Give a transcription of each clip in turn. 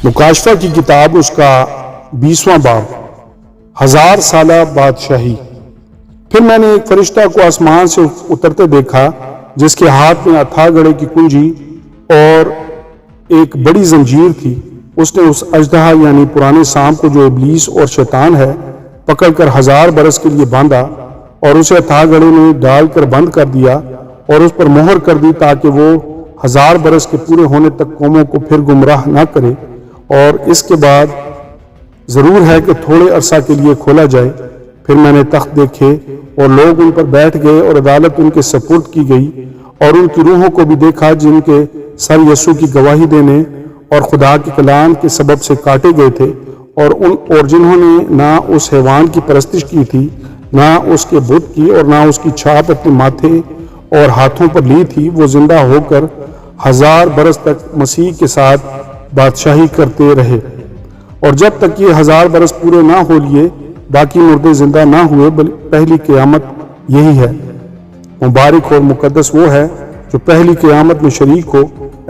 مکاشفہ کی کتاب اس کا 20واں باب، 1000 سالہ بادشاہی۔ پھر میں نے ایک فرشتہ کو آسمان سے اترتے دیکھا جس کے ہاتھ میں اتھا گڑھے کی کنجی اور ایک بڑی زنجیر تھی۔ اس نے اس اژدہا یعنی پرانے سانپ کو جو ابلیس اور شیطان ہے پکڑ کر 1000 برس کے لیے باندھا اور اسے اتھا گڑھے میں ڈال کر بند کر دیا اور اس پر مہر کر دی تاکہ وہ 1000 برس کے پورے ہونے تک قوموں کو پھر گمراہ نہ کرے، اور اس کے بعد ضرور ہے کہ تھوڑے عرصہ کے لیے کھولا جائے۔ پھر میں نے تخت دیکھے اور لوگ ان پر بیٹھ گئے اور عدالت ان کے سپرد کی گئی، اور ان کی روحوں کو بھی دیکھا جن کے سر یسوع کی گواہی دینے اور خدا کے کلام کے سبب سے کاٹے گئے تھے، اور جنہوں نے نہ اس حیوان کی پرستش کی تھی، نہ اس کے بت کی، اور نہ اس کی چھاپ اپنے ماتھے اور ہاتھوں پر لی تھی، وہ زندہ ہو کر 1000 برس تک مسیح کے ساتھ بادشاہی کرتے رہے۔ اور جب تک یہ 1000 برس پورے نہ ہو لیے باقی مردے زندہ نہ ہوئے، پہلی قیامت یہی ہے۔ مبارک اور مقدس وہ ہے جو پہلی قیامت میں شریک ہو۔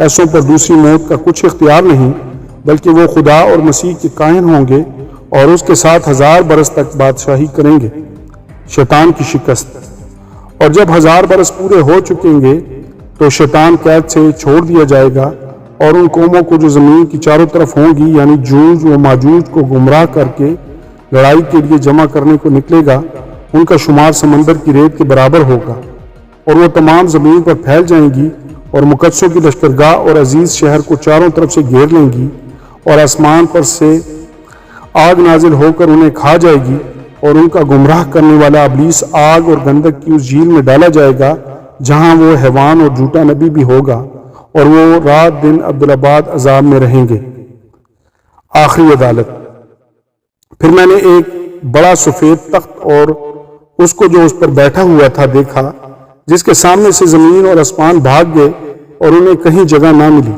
ایسوں پر دوسری موت کا کچھ اختیار نہیں، بلکہ وہ خدا اور مسیح کے کائن ہوں گے اور اس کے ساتھ 1000 برس تک بادشاہی کریں گے۔ شیطان کی شکست۔ اور جب 1000 برس پورے ہو چکیں گے تو شیطان قید سے چھوڑ دیا جائے گا، اور ان قوموں کو جو زمین کی چاروں طرف ہوں گی یعنی جوج و ماجوج کو گمراہ کر کے لڑائی کے لیے جمع کرنے کو نکلے گا، ان کا شمار سمندر کی ریت کے برابر ہوگا، اور وہ تمام زمین پر پھیل جائیں گی اور مقدسوں کی لشکرگاہ اور عزیز شہر کو چاروں طرف سے گھیر لیں گی، اور آسمان پر سے آگ نازل ہو کر انہیں کھا جائے گی، اور ان کا گمراہ کرنے والا ابلیس آگ اور گندک کی اس جھیل میں ڈالا جائے گا جہاں وہ حیوان اور جھوٹا نبی بھی ہوگا، اور وہ رات دن ابدالآباد عذاب میں رہیں گے۔ آخری عدالت۔ پھر میں نے ایک بڑا سفید تخت اور اس کو جو اس پر بیٹھا ہوا تھا دیکھا، جس کے سامنے سے زمین اور آسمان بھاگ گئے اور انہیں کہیں جگہ نہ ملی۔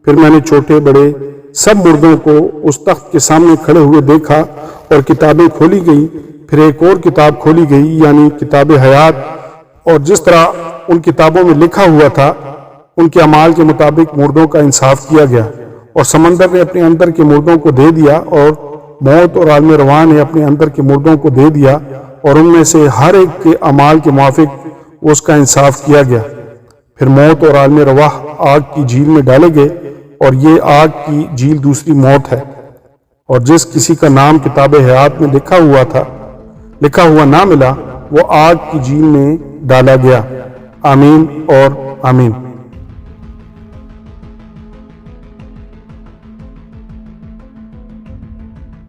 پھر میں نے چھوٹے بڑے سب مردوں کو اس تخت کے سامنے کھڑے ہوئے دیکھا، اور کتابیں کھولی گئیں۔ پھر ایک اور کتاب کھولی گئی یعنی کتاب حیات، اور جس طرح ان کتابوں میں لکھا ہوا تھا ان کے اعمال کے مطابق مردوں کا انصاف کیا گیا، اور سمندر نے اپنے اندر کے مردوں کو دے دیا، اور موت اور عالم رواں نے اپنے اندر کے مردوں کو دے دیا، اور ان میں سے ہر ایک کے اعمال کے موافق اس کا انصاف کیا گیا۔ پھر موت اور عالم رواں آگ کی جھیل میں ڈالے گئے، اور یہ آگ کی جھیل دوسری موت ہے۔ اور جس کسی کا نام کتاب حیات میں لکھا ہوا نہ ملا، وہ آگ کی جھیل میں ڈالا گیا۔ آمین اور آمین۔